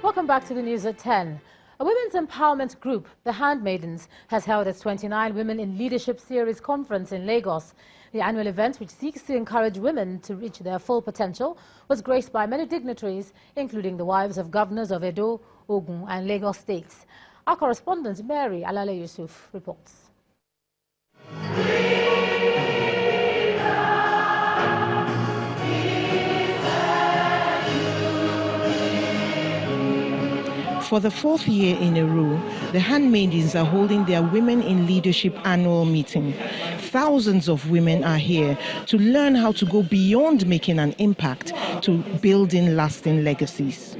Welcome back to the news at 10. A women's empowerment group, the Handmaidens, has held its 29 Women in Leadership Series conference in Lagos. The annual event, which seeks to encourage women to reach their full potential, was graced by many dignitaries, including the wives of governors of Edo, Ogun and Lagos states. Our correspondent Mary Alale Yusuf reports. For the fourth year in a row, the Handmaidens are holding their Women in Leadership annual meeting. Thousands of women are here to learn how to go beyond making an impact to building lasting legacies.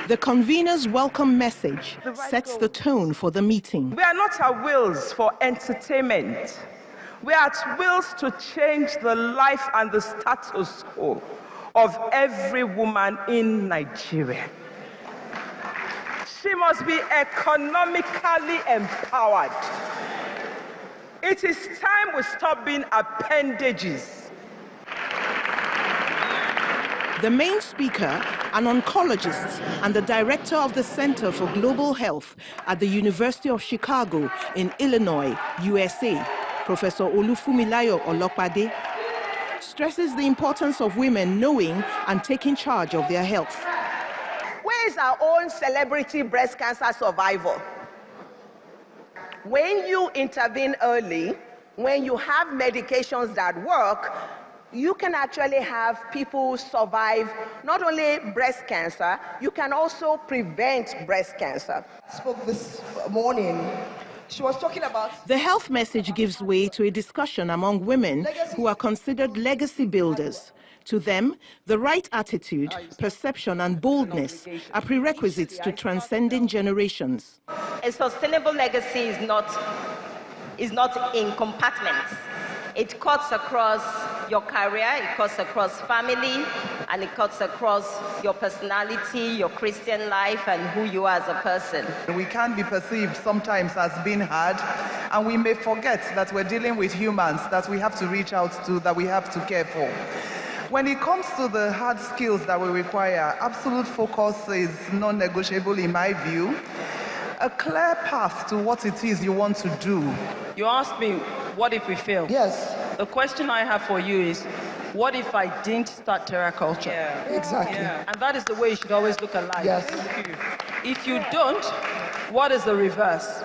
The convener's welcome message sets the tone for the meeting. We are not at wills for entertainment. We are at wills to change the life and the status quo of every woman in Nigeria. She must be economically empowered. It is time we stop being appendages. The main speaker, an oncologist and the director of the Center for Global Health at the University of Chicago in Illinois, USA, Professor Olufumilayo Olopade, stresses the importance of women knowing and taking charge of their health. Where is our own celebrity breast cancer survivor? When you intervene early, when you have medications that work, you can actually have people survive not only breast cancer, you can also prevent breast cancer. Spoke this morning. She was talking about... The health message gives way to a discussion among women who are considered legacy builders. To them, the right attitude, perception and boldness are prerequisites to transcending generations. A sustainable legacy is not in compartments. It cuts across your career, it cuts across family, and it cuts across your personality, your Christian life, and who you are as a person. We can be perceived sometimes as being hard, and we may forget that we're dealing with humans that we have to reach out to, that we have to care for. When it comes to the hard skills that we require, absolute focus is non-negotiable in my view. A clear path to what it is you want to do. You asked me, what if we fail? Yes. The question I have for you is, what if I didn't start TerraCulture? Yeah. Exactly. Yeah. And that is the way you should always look at life. Yes. If you don't, what is the reverse?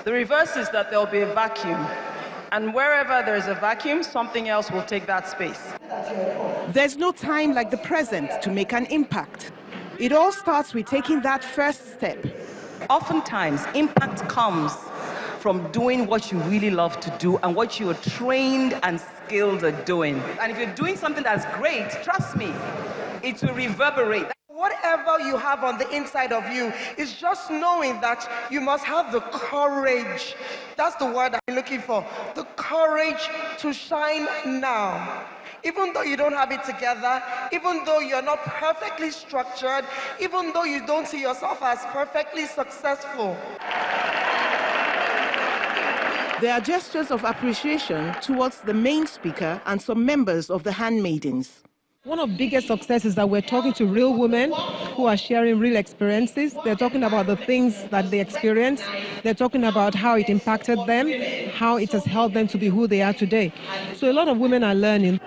The reverse is that there'll be a vacuum. And wherever there's a vacuum, something else will take that space. There's no time like the present to make an impact. It all starts with taking that first step. Oftentimes, impact comes from doing what you really love to do and what you are trained and skilled at doing. And if you're doing something that's great, trust me, it will reverberate. Whatever you have on the inside of you is just knowing that you must have the courage. That's the word I'm looking for. The courage to shine now. Even though you don't have it together, even though you're not perfectly structured, even though you don't see yourself as perfectly successful. There are gestures of appreciation towards the main speaker and some members of the Handmaidens. One of the biggest successes is that we're talking to real women who are sharing real experiences. They're talking about the things that they experienced. They're talking about how it impacted them, how it has helped them to be who they are today. So a lot of women are learning.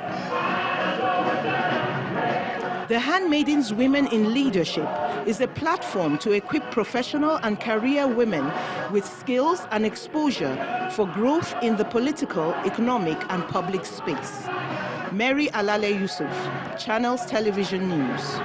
The Handmaidens Women in Leadership is a platform to equip professional and career women with skills and exposure for growth in the political, economic and public space. Mary Alale Yusuf, Channels Television News.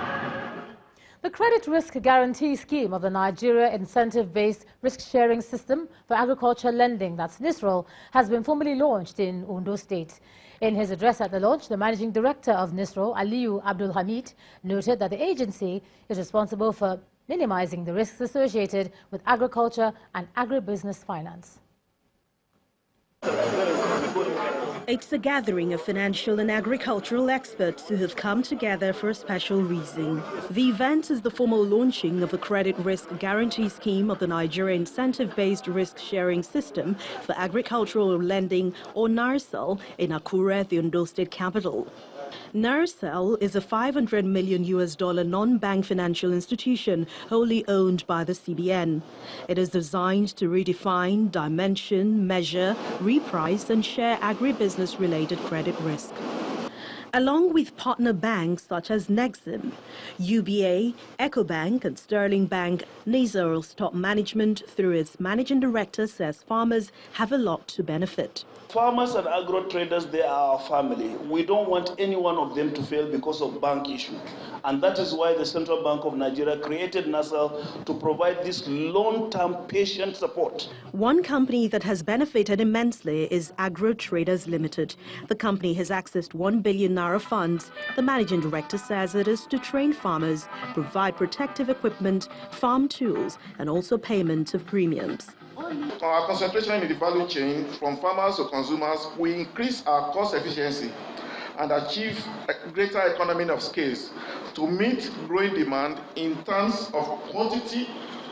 The Credit Risk Guarantee Scheme of the Nigeria Incentive-Based Risk-Sharing System for Agriculture Lending, that's NISRAL, has been formally launched in Ondo State. In his address at the launch, the Managing Director of NISRAL, Aliyu Abdul Hamid, noted that the agency is responsible for minimizing the risks associated with agriculture and agribusiness finance. It's a gathering of financial and agricultural experts who have come together for a special reason. The event is the formal launching of the Credit Risk Guarantee Scheme of the Nigeria Incentive-Based Risk-Sharing System for Agricultural Lending, or NARSAL, in Akure, the Ondo State capital. Narcel is a $500 million non-bank financial institution wholly owned by the CBN. It is designed to redefine, dimension, measure, reprice and share agribusiness-related credit risk. Along with partner banks such as Nexim, UBA, Ecobank and Sterling Bank, Narcel's top management through its managing director says farmers have a lot to benefit. Farmers and agro traders, they are our family. We don't want any one of them to fail because of bank issue. And that is why the Central Bank of Nigeria created Narcel to provide this long-term patient support. One company that has benefited immensely is Agro Traders Limited. The company has accessed $1 billion funds. The managing director says it is to train farmers, provide protective equipment, farm tools, and also payment of premiums. Our concentration in the value chain from farmers to consumers will increase our cost efficiency and achieve a greater economy of scale to meet growing demand in terms of quantity,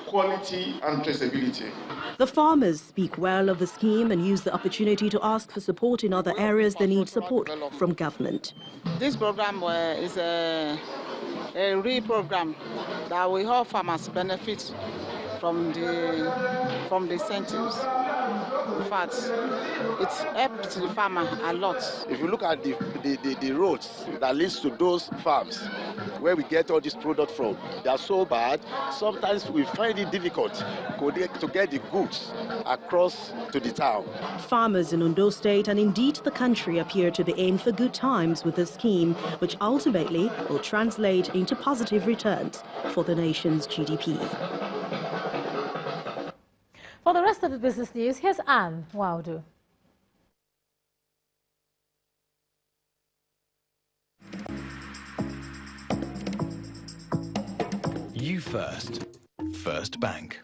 quality and traceability. The farmers speak well of the scheme and use the opportunity to ask for support in other areas they need support from government. This program is a real program that will help farmers benefit from the incentives. In fact, it's helped the farmer a lot. If you look at the roads that leads to those farms where we get all this product from, they are so bad. Sometimes we find it difficult to get the goods across to the town. Farmers in Ondo State and indeed the country appear to be in for good times with the scheme, which ultimately will translate into positive returns for the nation's GDP. For the rest of the business news, here's Anne Waudu. You First. First Bank.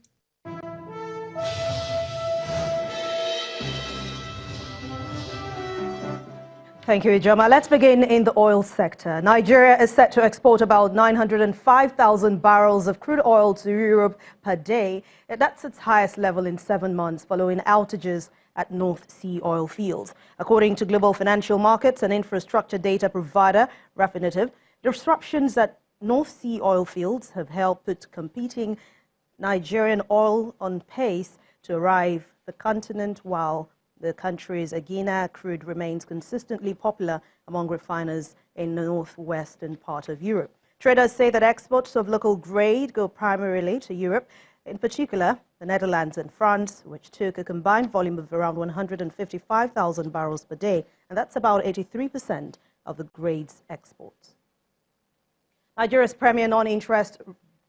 Thank you, Ijoma. Let's begin in the oil sector. Nigeria is set to export about 905,000 barrels of crude oil to Europe per day. That's its highest level in 7 months following outages at North Sea oil fields. According to global financial markets and infrastructure data provider Refinitiv, disruptions at North Sea oil fields have helped put competing Nigerian oil on pace to arrive the continent, while the country's Agena crude remains consistently popular among refiners in the northwestern part of Europe. Traders say that exports of local grade go primarily to Europe, in particular the Netherlands and France, which took a combined volume of around 155,000 barrels per day, and that's about 83% of the grade's exports. Nigeria's premier non-interest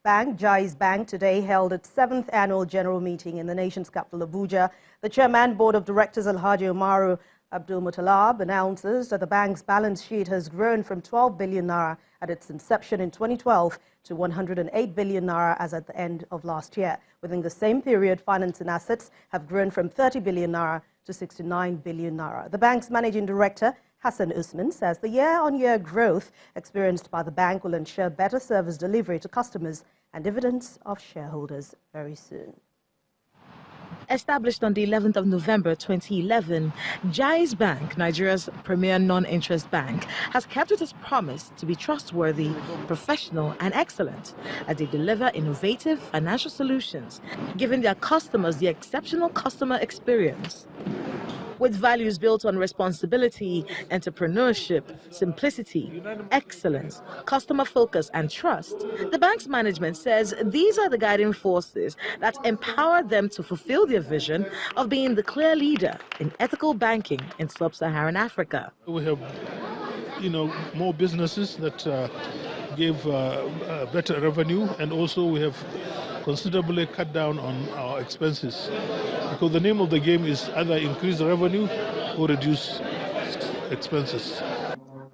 bank, Jaiz Bank, today held its 7th annual general meeting in the nation's capital, Abuja. The chairman, board of directors, Alhaji Umaru Abdul Mutalab, announces that the bank's balance sheet has grown from 12 billion naira at its inception in 2012 to 108 billion naira as at the end of last year. Within the same period, financing assets have grown from 30 billion naira to 69 billion naira. The bank's managing director, Hassan Usman, says the year-on-year growth experienced by the bank will ensure better service delivery to customers and dividends of shareholders very soon. Established on the 11th of November 2011, Jaiz Bank, Nigeria's premier non-interest bank, has kept its promise to be trustworthy, professional and excellent as they deliver innovative financial solutions, giving their customers the exceptional customer experience. With values built on responsibility, entrepreneurship, simplicity, excellence, customer focus, and trust, the bank's management says these are the guiding forces that empower them to fulfill their vision of being the clear leader in ethical banking in sub-Saharan Africa. We have, more businesses that give better revenue, and also we have considerably cut down on our expenses, because the name of the game is either increase revenue or reduce expenses.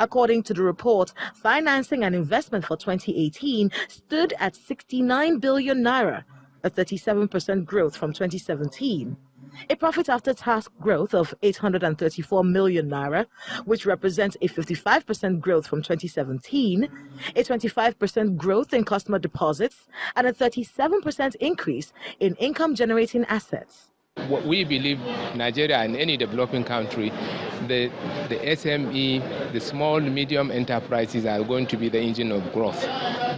According to the report, financing and investment for 2018 stood at 69 billion naira, a 37% growth from 2017. A profit after tax growth of 834 million naira, which represents a 55% growth from 2017, a 25% growth in customer deposits, and a 37% increase in income-generating assets. What we believe Nigeria and any developing country, the SME, the small, medium enterprises are going to be the engine of growth.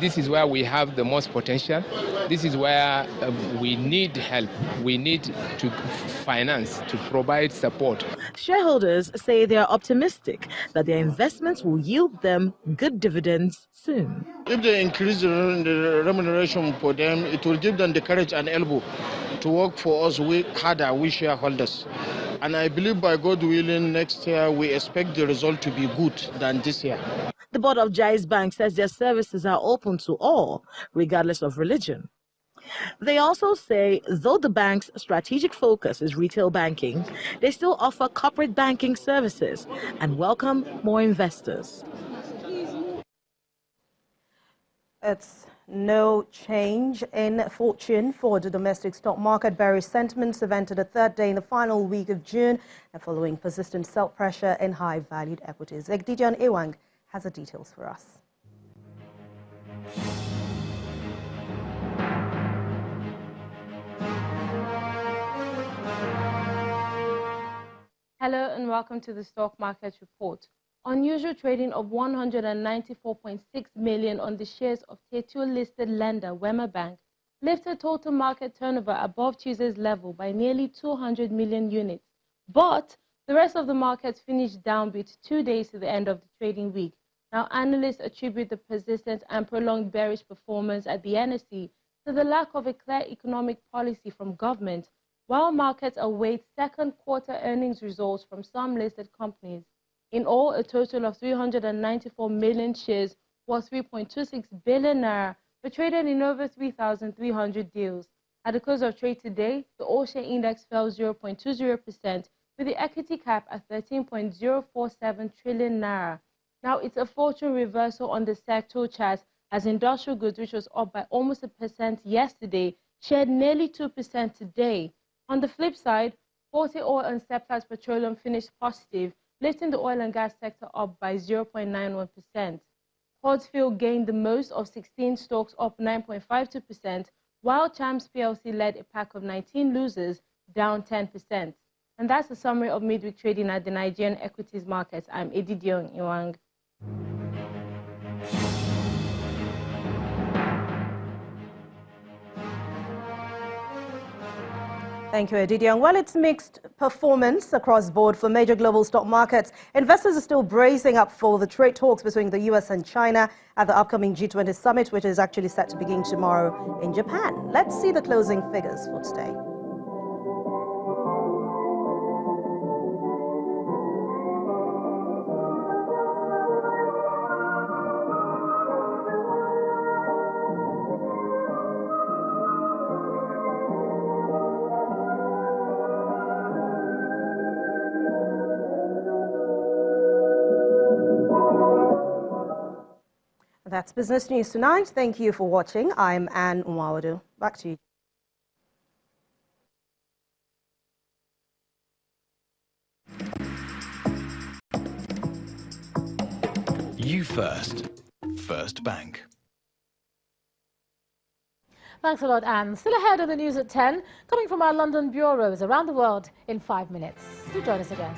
This is where we have the most potential. This is where we need help. We need to finance, to provide support. Shareholders say they are optimistic that their investments will yield them good dividends soon. If they increase the remuneration for them, it will give them the courage and elbow to work for us harder, we shareholders. And I believe by God willing, next year we expect the result to be good than this year. The board of Jais Bank says their services are open to all, regardless of religion. They also say, though the bank's strategic focus is retail banking, they still offer corporate banking services and welcome more investors. It's no change in fortune for the domestic stock market. Bearish sentiments have entered a third day in the final week of June, and following persistent sell pressure in high-valued equities. Egdidion Ewang has the details for us. Hello and welcome to the Stock Market Report. Unusual trading of 194.6 million on the shares of Tier 2 listed lender Wema Bank lifted total market turnover above Tuesday's level by nearly 200 million units. But the rest of the markets finished downbeat 2 days to the end of the trading week. Now, analysts attribute the persistent and prolonged bearish performance at the NSE to the lack of a clear economic policy from government, while markets await second quarter earnings results from some listed companies. In all, a total of 394 million shares worth 3.26 billion naira were traded in over 3,300 deals. At the close of trade today, the all-share index fell 0.20%, with the equity cap at 13.047 trillion naira. Now, it's a fortune reversal on the sector chart as industrial goods, which was up by almost 1% yesterday, shared nearly 2% today. On the flip side, 40 oil and Seplat Petroleum finished positive, lifting the oil and gas sector up by 0.91%. Portfield gained the most of 16 stocks, up 9.52%, while Champs PLC led a pack of 19 losers, down 10%. And that's a summary of midweek trading at the Nigerian equities markets. I'm Egdidion Ewang. Thank you, Egdidion. Well, it's mixed performance across board for major global stock markets. Investors are still bracing up for the trade talks between the US and China at the upcoming G20 summit, which is actually set to begin tomorrow in Japan. Let's see the closing figures for today. That's Business News Tonight. Thank you for watching. I'm Anne Umawadu. Back to you. You First. First Bank. Thanks a lot, Anne. Still ahead on the news at 10, coming from our London bureaus around the world in 5 minutes. Do join us again.